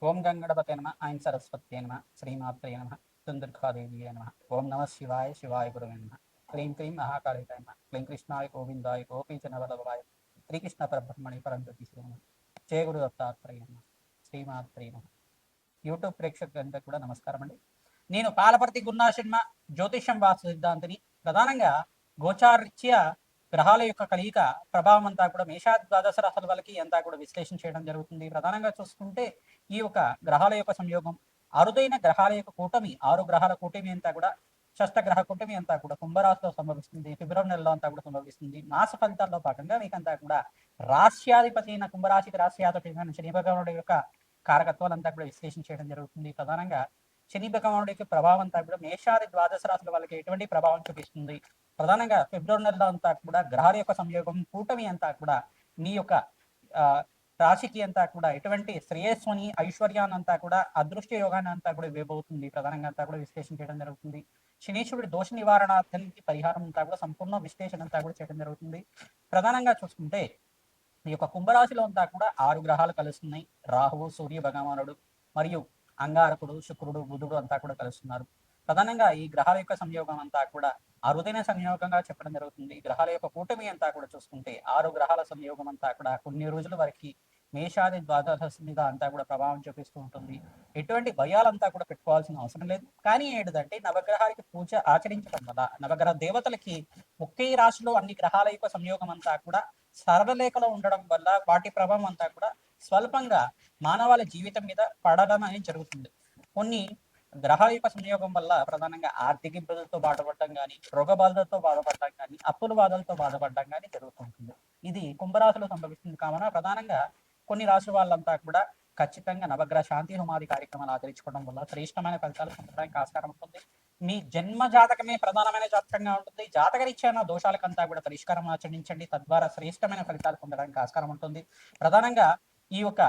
ఓం గంగణపతే నమ ఐం సరస్వత్యే నమ శ్రీమాత్రే నమ దుందుర్గాదేవి నమ ఓం నమ శివాయ శివాయ గురువే నమ క్లీం క్లీం మహాకాళికాయ నమ క్లీం కృష్ణాయ గోవిందాయ గోపీచనవల్లభాయ శ్రీకృష్ణ పరబ్రహ్మణి పరంజ్యోతి శ్రీ నమ జయ గురు దత్తాత్రేయ నమ శ్రీమాత్రే నమ. యూట్యూబ్ ప్రేక్షకులందరికీ కూడా నమస్కారం అండి. నేను పాలపర్తి గురునాశర్మ జ్యోతిషం వాస్తు సిద్ధాంతిని. ప్రధానంగా గోచారీత్యా గ్రహాల యొక్క కలియిక ప్రభావం అంతా కూడా మేషాది ద్వాదశ రాశుల వాళ్ళకి అంతా కూడా విశ్లేషణ చేయడం జరుగుతుంది. ప్రధానంగా చూసుకుంటే ఈ యొక్క గ్రహాల యొక్క సంయోగం, అరుదైన గ్రహాల యొక్క కూటమి, 6 గ్రహాల కూటమి అంతా కూడా షష్టగ్రహ కూటమి అంతా కూడా కుంభరాశిలో సంభవిస్తుంది. ఫిబ్రవరి నెలలో అంతా కూడా సంభవిస్తుంది. మాస ఫలితాల్లో భాగంగా మీకంతా కూడా రాశ్యాధిపతి అయిన కుంభరాశికి రాశ్యాధిపతి అయిన శని భగవానుడి యొక్క కారకత్వాలంతా కూడా విశ్లేషణ చేయడం జరుగుతుంది. ప్రధానంగా శని భగవానుడి యొక్క ప్రభావం అంతా కూడా మేషాది ద్వాదశ రాశుల వాళ్ళకి ఎటువంటి ప్రభావం చూపిస్తుంది, ప్రధానంగా ఫిబ్రవరి నెలలో అంతా కూడా గ్రహాల యొక్క సంయోగం కూటమి అంతా కూడా మీ యొక్క రాశికి అంతా కూడా ఎటువంటి శ్రేయస్సుని ఐశ్వర్యాన్ని అంతా కూడా అదృష్ట యోగాన్ని అంతా కూడా ఇవ్వబోతుంది. ప్రధానంగా అంతా కూడా విశ్లేషణ చేయడం జరుగుతుంది. శనీశ్వరుడి దోష నివారణార్థానికి పరిహారం అంతా కూడా సంపూర్ణ విశ్లేషణ అంతా కూడా చేయడం జరుగుతుంది. ప్రధానంగా చూసుకుంటే ఈ యొక్క కుంభరాశిలో అంతా కూడా 6 గ్రహాలు కలుస్తున్నాయి. రాహువు, సూర్య భగవానుడు మరియు అంగారకుడు, శుక్రుడు, బుధుడు అంతా కూడా కలుస్తున్నారు. ప్రధానంగా ఈ గ్రహాల యొక్క సంయోగం అంతా కూడా అరుదైన సంయోగంగా చెప్పడం జరుగుతుంది. గ్రహాల యొక్క కూటమి అంతా కూడా చూసుకుంటే 6 గ్రహాల సంయోగం అంతా కూడా కొన్ని రోజుల వరకు మేషాది ద్వాదశ మీద అంతా కూడా ప్రభావం చూపిస్తూ ఉంటుంది. ఎటువంటి భయాలంతా కూడా పెట్టుకోవాల్సిన అవసరం లేదు. కానీ ఏంటిదంటే నవగ్రహాలకి పూజ ఆచరించడం వల్ల, నవగ్రహ దేవతలకి ఒకే రాశిలో అన్ని గ్రహాల యొక్క సంయోగం అంతా కూడా సరళలేఖలో ఉండడం వల్ల వాటి ప్రభావం అంతా కూడా స్వల్పంగా మానవాళి జీవితం మీద పడడం అనేది జరుగుతుంది. కొన్ని గ్రహాల యొక్క సంయోగం వల్ల ప్రధానంగా ఆర్థిక ఇబ్బందులతో బాధపడడం కానీ, రోగ బాధలతో బాధపడడం కానీ, అప్పుల బాధలతో బాధపడడం కానీ జరుగుతుంటుంది. ఇది కుంభరాశిలో సంభవిస్తుంది. కావున ప్రధానంగా కొన్ని రాశుల వాళ్ళంతా కూడా ఖచ్చితంగా నవగ్రహ శాంతి హోమాది కార్యక్రమాలు ఆచరించుకోవడం వల్ల శ్రేష్టమైన ఫలితాలు పొందడానికి ఆస్కారం ఉంటుంది. మీ జన్మ జాతకమే ప్రధానమైన జాతకంగా ఉంటుంది. జాతకరీత్యా దోషాలకంతా కూడా పరిష్కారం ఆచరించండి. తద్వారా శ్రేష్టమైన ఫలితాలు పొందడానికి ఆస్కారం ఉంటుంది. ప్రధానంగా ఈ యొక్క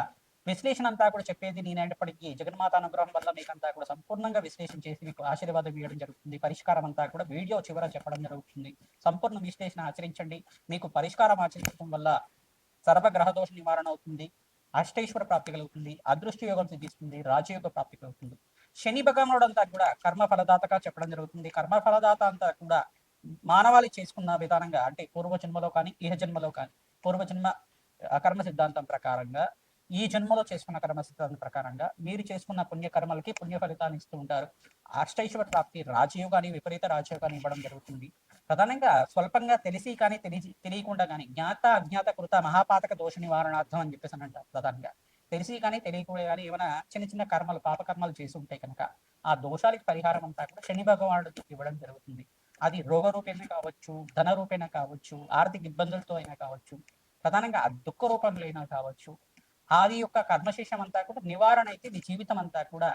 విశ్లేషణ అంతా కూడా చెప్పేది నేనైనప్పటికీ జగన్మాత అనుగ్రహం వల్ల మీకంతా కూడా సంపూర్ణంగా విశ్లేషణ చేసి మీకు ఆశీర్వాదం ఇవ్వడం జరుగుతుంది. పరిష్కారం అంతా కూడా వీడియో చివర చెప్పడం జరుగుతుంది. సంపూర్ణ విశ్లేషణ ఆచరించండి. మీకు పరిష్కారం ఆచరించడం వల్ల సర్వగ్రహ దోష నివారణ అవుతుంది. అష్టైశ్వర ప్రాప్తి కలుగుతుంది. అదృష్ట యోగం సిద్ధిస్తుంది. రాజయోగ ప్రాప్తి కలుగుతుంది. శని భగవానుడు అంతా కూడా కర్మ ఫలదాతగా చెప్పడం జరుగుతుంది. కర్మ ఫలదాత అంతా కూడా మానవాళి చేసుకున్న విధానంగా అంటే పూర్వజన్మలో కానీ ఇహ జన్మలో కానీ పూర్వజన్మ కర్మ సిద్ధాంతం ప్రకారంగా ఈ జన్మలో చేసుకున్న కర్మ సిద్ధాంతం ప్రకారంగా మీరు చేసుకున్న పుణ్యకర్మలకి పుణ్య ఫలితాన్ని ఇస్తూ ఉంటారు. అష్టైశ్వర ప్రాప్తి రాజయోగాన్ని విపరీత రాజయోగాన్ని ఇవ్వడం జరుగుతుంది. ప్రధానంగా స్వల్పంగా తెలిసి కానీ తెలియకుండా కానీ జ్ఞాత అజ్ఞాత కృత మహాపాతక దోష నివారణార్థం అని చెప్పేసి అంటారు. ప్రధానంగా తెలిసి కానీ తెలియకుండా కానీ ఏమైనా చిన్న చిన్న కర్మలు పాపకర్మలు చేసి ఉంటాయి కనుక ఆ దోషాలకి పరిహారం అంతా కూడా శని భగవానుడు ఇవ్వడం జరుగుతుంది. అది రోగ రూపేణ కావచ్చు, ధన రూపేణ కావచ్చు, ఆర్థిక ఇబ్బందులతో అయినా కావచ్చు, ప్రధానంగా దుఃఖ రూపంలో అయినా కావచ్చు. ఆది యొక్క కర్మశేషం అంతా కూడా నివారణ అయితే నీ జీవితం అంతా కూడా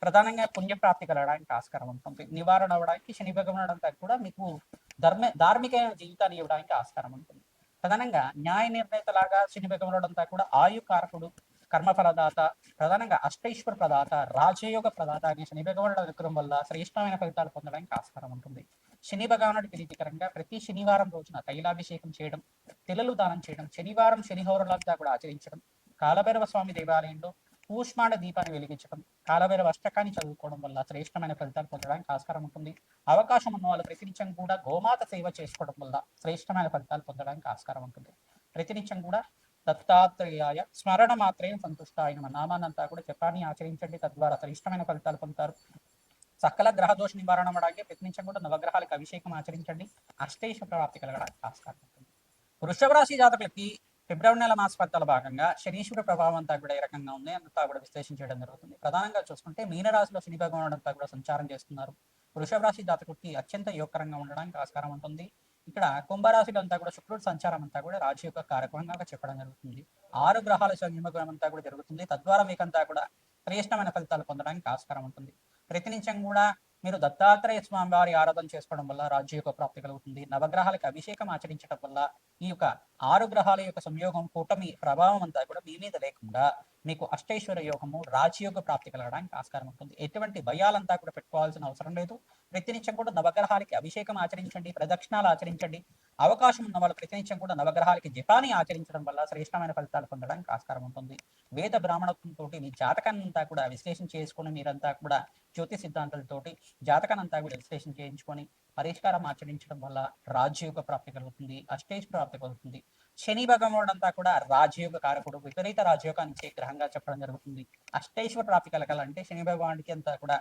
ప్రధానంగా పుణ్యప్రాప్తి కలగడానికి ఆస్కారం ఉంటుంది. నివారణ అవ్వడానికి శని భగవానుడు అంతా కూడా మీకు ధార్మికమైన జీవితాన్ని ఇవ్వడానికి ఆస్కారం ఉంటుంది. ప్రధానంగా న్యాయ నిర్ణేతలాగా శని భగవానుడు అంతా కూడా ఆయు కారకుడు, కర్మఫలదాత, ప్రధానంగా అష్టైశ్వర ప్రదాత, రాజయోగ ప్రదాత అనే శని భగవానుడు అనుగ్రహం వల్ల శ్రేష్టమైన ఫలితాలు పొందడానికి ఆస్కారం ఉంటుంది. శని భగవానుడి ప్రీతికరంగా ప్రతి శనివారం రోజున తైలాభిషేకం చేయడం, తిలలు దానం చేయడం, శనివారం శనిహోరలంతా కూడా ఆచరించడం, కాలభైరవ స్వామి దేవాలయంలో కూష్మాండ దీపాన్ని వెలిగించడం, కాలభైరవ అష్టకాన్ని చదువుకోవడం వల్ల శ్రేష్టమైన ఫలితాలు పొందడానికి ఆస్కారం ఉంటుంది. అవకాశం ఉన్న వాళ్ళు ప్రతినిత్యం కూడా గోమాత సేవ చేసుకోవడం వల్ల శ్రేష్టమైన ఫలితాలు పొందడానికి ఆస్కారం ఉంటుంది. ప్రతినిత్యం కూడా దత్తాత్రేయాయ స్మరణ మాత్రమే సంతుష్ట అయిన నామాన్నంతా కూడా జపాన్ని ఆచరించండి. తద్వారా శ్రేష్టమైన ఫలితాలు పొందుతారు. సకల గ్రహ దోష నివారణ అవడానికి ప్రయత్నించడం కూడా నవగ్రహాలకు అభిషేకం ఆచరించండి. అష్టైశ్వర ప్రాప్తి కలగడానికి ఆస్కారం ఉంటుంది. వృషభ రాశి జాతకులకి ఫిబ్రవరి నెల మాస ఫలితాల భాగంగా శనీశ్వర ప్రభావం అంతా కూడా ఏ రకంగా ఉంది అంతా కూడా విశ్లేషణ చేయడం జరుగుతుంది. ప్రధానంగా చూసుకుంటే మీనరాశిలో శని భగవానుడు అంతా కూడా సంచారం చేస్తున్నారు. వృషభ రాశి జాతకుడికి అత్యంత యోగకరంగా ఉండడానికి ఆస్కారం ఉంటుంది. ఇక్కడ కుంభరాశిలో అంతా కూడా శుక్రుడు సంచారం అంతా కూడా రాశి యొక్క కారకంగా చెప్పడం జరుగుతుంది. 6 గ్రహాల సంయోగం అంతా కూడా జరుగుతుంది. తద్వారా మీకంతా కూడా శ్రేష్టమైన ఫలితాలు పొందడానికి ఆస్కారం ఉంటుంది. ప్రతినిత్యం కూడా మీరు దత్తాత్రేయ స్వామి వారి ఆరాధన చేసుకోవడం వల్ల రాజ్య యొక్క ప్రాప్తి కలుగుతుంది. నవగ్రహాలకు అభిషేకం ఆచరించడం వల్ల ఈ యొక్క 6 గ్రహాల యొక్క సంయోగం కూటమి ప్రభావం అంతా కూడా మీ మీద లేకుండా మీకు అష్టైశ్వర్య యోగము రాజయోగ ప్రాప్తి కలగడానికి ఆస్కారం ఉంటుంది. ఎటువంటి భయాలంతా కూడా పెట్టుకోవాల్సిన అవసరం లేదు. ప్రతినిత్యం కూడా నవగ్రహాలకి అభిషేకం ఆచరించండి, ప్రదక్షిణాలు ఆచరించండి. అవకాశం ఉన్న వాళ్ళు ప్రతినిత్యం కూడా నవగ్రహాలకి జపాన్ని ఆచరించడం వల్ల శ్రేష్టమైన ఫలితాలు పొందడానికి ఆస్కారం ఉంటుంది. వేద బ్రాహ్మణత్వంతో మీ జాతకాన్ని అంతా కూడా విశ్లేషణ చేసుకుని మీరంతా కూడా జ్యోతిష సిద్ధాంతాలతోటి జాతకాన్ని అంతా కూడా విశ్లేషణ చేయించుకొని పరిష్కారం ఆచరించడం వల్ల రాజయోగ ప్రాప్తి కలుగుతుంది, అష్టైష్ ప్రాప్తి కలుగుతుంది. శని భగవానుడు అంతా కూడా రాజయోగ కారకుడు, విపరీత రాజయోగాన్ని ఇచ్చే గ్రహంగా చెప్పడం జరుగుతుంది. అష్టైశ్వర ప్రాప్తి కలగాలంటే శని భగవానుడికి అంతా కూడా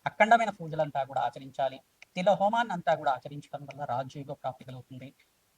అఖండమైన పూజలంతా కూడా ఆచరించాలి. తిల హోమాన్ని అంతా కూడా ఆచరించడం వల్ల రాజయోగ ప్రాప్తి కలుగుతుంది.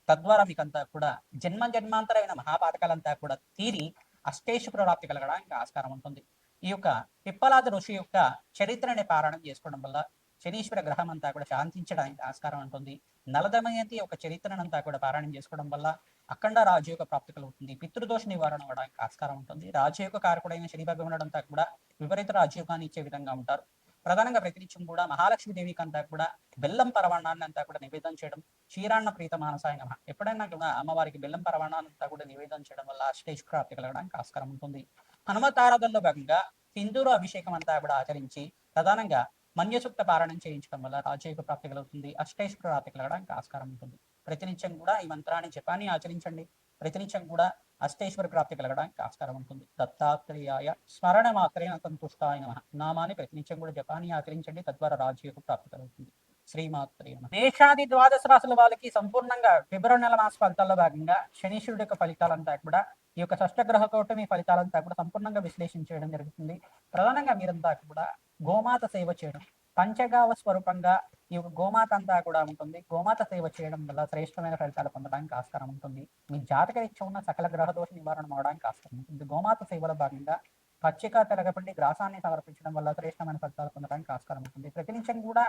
తద్వారా మీకంతా కూడా జన్మ జన్మాంతరమైన మహాపాతకాలంతా కూడా తీరి అష్టైశ్వర ప్రాప్తి కలగడానికి ఆస్కారం ఉంటుంది. ఈ యొక్క పిప్పలాద ఋషి యొక్క చరిత్రని పారాయణం చేసుకోవడం వల్ల శనీశ్వర గ్రహం అంతా కూడా శాంతించడానికి ఆస్కారం ఉంటుంది. నలదమయంతి యొక్క చరిత్రనంతా కూడా పారాయణం చేసుకోవడం వల్ల అఖండ రాజయోగ ప్రాప్తి కలుగుతుంది. పితృదోష నివారణ అవ్వడానికి ఆస్కారం ఉంటుంది. రాజయోగ కారకుడైన శని భగవానుడు అంతా కూడా విపరీత రాజయోగాన్ని ఇచ్చే విధంగా ఉంటారు. ప్రధానంగా ప్రతినిత్యం కూడా మహాలక్ష్మి దేవికి అంతా కూడా బెల్లం పరవాణాన్ని అంతా కూడా నివేదన చేయడం, క్షీరాన్న ప్రీత మానసాయ నమః ఎప్పుడైనా కూడా అమ్మవారికి బెల్లం పరవాణాన్ని అంతా కూడా నివేదన చేయడం వల్ల అష్టైష్ ప్రాప్తి కలగడానికి ఆస్కారం ఉంటుంది. హనుమతారాధనలో భాగంగా సింధూర అభిషేకం అంతా కూడా ఆచరించి ప్రధానంగా మన్యసూక్త పారాయణం చేయించడం వల్ల రాజయోగ ప్రాప్తి కలుగుతుంది, అష్టైష్ ప్రాప్తి కలగడానికి ఆస్కారం ఉంటుంది. ప్రతినిత్యం కూడా ఈ మంత్రాన్ని జపాన్ని ఆచరించండి. ప్రతినిత్యం కూడా అష్టైశ్వర ప్రాప్తి కలగడానికి ఆస్కారం ఉంటుంది. దత్తాత్రేయాయ స్మరణ మాత్రేన సంతుష్టాయ నమః నామాన్ని ప్రతినిత్యం కూడా జపాన్ని ఆచరించండి. తద్వారా రాజయోగ ప్రాప్తి కలుగుతుంది. శ్రీమాత్రే నమః. మేషాది ద్వాదశ రాశుల వాళ్ళకి సంపూర్ణంగా ఫిబ్రవరి నెల మాస ఫలితాల్లో భాగంగా శనీశ్వరుడి యొక్క ఫలితాలంతా కూడా ఈ యొక్క షష్టగ్రహ కూటమి ఫలితాలంతా కూడా సంపూర్ణంగా విశ్లేషణ చేయడం జరుగుతుంది. ప్రధానంగా మీరంతా కూడా గోమాత సేవ చేయడం, పంచగావ స్వరూపంగా ఈ యొక్క గోమాత అంతా కూడా ఉంటుంది. గోమాత సేవ చేయడం వల్ల శ్రేష్టమైన ఫలితాలు పొందడానికి ఆస్కారం ఉంటుంది. మీ జాతక రీత్యా ఉన్న సకల గ్రహ దోష నివారణ అవడానికి ఆస్కారం ఉంటుంది. గోమాత సేవలో భాగంగా పచ్చిక తెలగపండి గ్రాసాన్ని సమర్పించడం వల్ల శ్రేష్టమైన ఫలితాలు పొందడానికి ఆస్కారం ఉంటుంది. ప్రతినిత్యం కూడా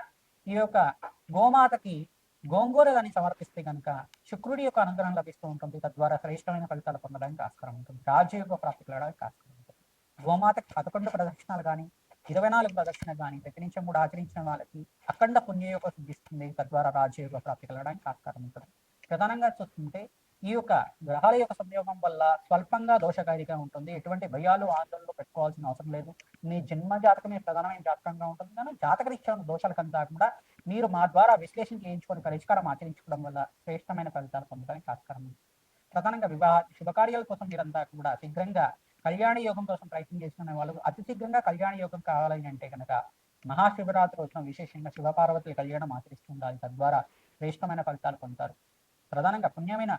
ఈ యొక్క గోమాతకి గోంగూర కానీ సమర్పిస్తే కనుక శుక్రుడి యొక్క అనుగ్రహం లభిస్తూ ఉంటుంది. తద్వారా శ్రేష్టమైన ఫలితాలు పొందడానికి ఆస్కారం ఉంటుంది. రాజయోగ ప్రాప్తి కలగడానికి ఆస్కారం ఉంటుంది. గోమాతకి 11 ప్రదక్షిణాలు కానీ 24 ప్రదక్షిణలు కానీ ప్రతినిత్యం కూడా ఆచరించిన వాళ్ళకి అఖండ పుణ్యయోగం సిద్ధిస్తుంది. తద్వారా రాజయోగ ప్రాప్తి కలగడానికి ఆస్కారం ఉంటుంది. ప్రధానంగా చూస్తుంటే ఈ యొక్క గ్రహాల యొక్క సంయోగం వల్ల స్వల్పంగా దోషకారిగా ఉంటుంది. ఎటువంటి భయాలు ఆందోళనలు పెట్టుకోవాల్సిన అవసరం లేదు. మీ జన్మ జాతకమే ప్రధానమైన జాతకంగా ఉంటుంది. కానీ జాతక రీత్యా ఉన్న దోషాలకంతా కూడా మీరు మా ద్వారా విశ్లేషణ చేయించుకొని పరిష్కారం ఆచరించుకోవడం వల్ల శ్రేష్టమైన ఫలితాలు పొందడానికి ఆస్కారం ఉంది. ప్రధానంగా వివాహ శుభకార్యాల కోసం మీరంతా కూడా శీఘ్రంగా కళ్యాణ యోగం కోసం ప్రయత్నం చేస్తున్న వాళ్ళు అతి శీఘ్రంగా కళ్యాణ యోగం కావాలని అంటే కనుక మహాశివరాత్రి రోజున విశేషంగా శివపార్వతుల కళ్యాణం ఆచరిస్తుండాలి. తద్వారా శ్రేష్టమైన ఫలితాలు పొందుతారు. ప్రధానంగా పుణ్యమైన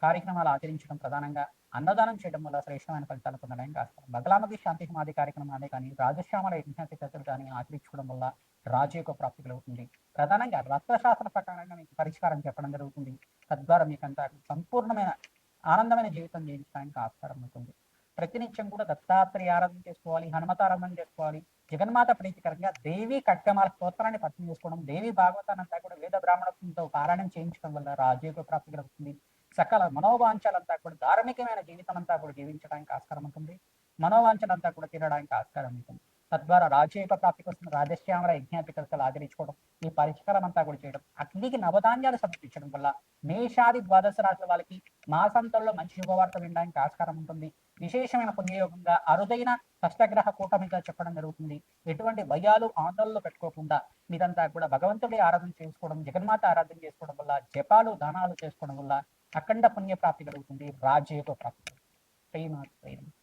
కార్యక్రమాలు ఆచరించడం, ప్రధానంగా అన్నదానం చేయడం వల్ల శ్రేష్టమైన ఫలితాలు పొందడానికి ఆస్కారం. బగలామతి శాంతి సమాధి కార్యక్రమాలే కానీ రాజశ్యామల యజ్ఞాతి చతులు కానీ ఆచరించుకోవడం వల్ల రాజయోగ ప్రాప్తి కలుగుతుంది. ప్రధానంగా రక్తశాస్త్ర ప్రకారంగా మీకు పరిష్కారం చెప్పడం జరుగుతుంది. తద్వారా మీకంతా సంపూర్ణమైన ఆనందమైన జీవితం జీవించడానికి ఆస్కారం ఉంటుంది. ప్రతినిత్యం కూడా దత్తాత్రేయ ఆరాధన చేసుకోవాలి, హనుమత ఆరాధన చేసుకోవాలి. జగన్మాత ప్రీతికరంగా దేవి ఖడ్గమాల స్తోత్రాన్ని పఠనం చేసుకోవడం, దేవి భాగవతాన్ని అంతా కూడా వేద బ్రాహ్మణత్వంతో పారాయణం చేయించడం వల్ల రాజయోగ ప్రాప్తి కలుగుతుంది. సకల మనోవాంఛలంతా కూడా ధార్మికమైన జీవితం అంతా కూడా జీవించడానికి ఆస్కారం ఉంటుంది. మనోవాంఛలంతా కూడా తీరడానికి ఆస్కారం ఉంటుంది. తద్వారా రాజయోగ ప్రాప్తి కోసం రాజశ్యామల యజ్ఞాధికర్తలు ఆచరించుకోవడం, ఈ పరిష్కారం అంతా కూడా చేయడం, అగ్నికి నవధాన్యాలు సమర్పించడం వల్ల మేషాది ద్వాదశ రాశుల వాళ్ళకి మాసంతంలో మంచి శుభవార్త వినడానికి ఆస్కారం ఉంటుంది. విశేషమైన పుణ్యయోగంగా అరుదైన కష్టగ్రహ కూటమిగా చెప్పడం జరుగుతుంది. ఎటువంటి భయాలు ఆందోళనలు పెట్టుకోకుండా మీరంతా కూడా భగవంతుడి ఆరాధన చేసుకోవడం, జగన్మాత ఆరాధన చేసుకోవడం వల్ల జపాలు దానాలు చేసుకోవడం వల్ల అఖండ పుణ్య ప్రాప్తి కలుగుతుంది. రాజయోగ ప్రాప్తి. శ్రీమాత్రే నమః.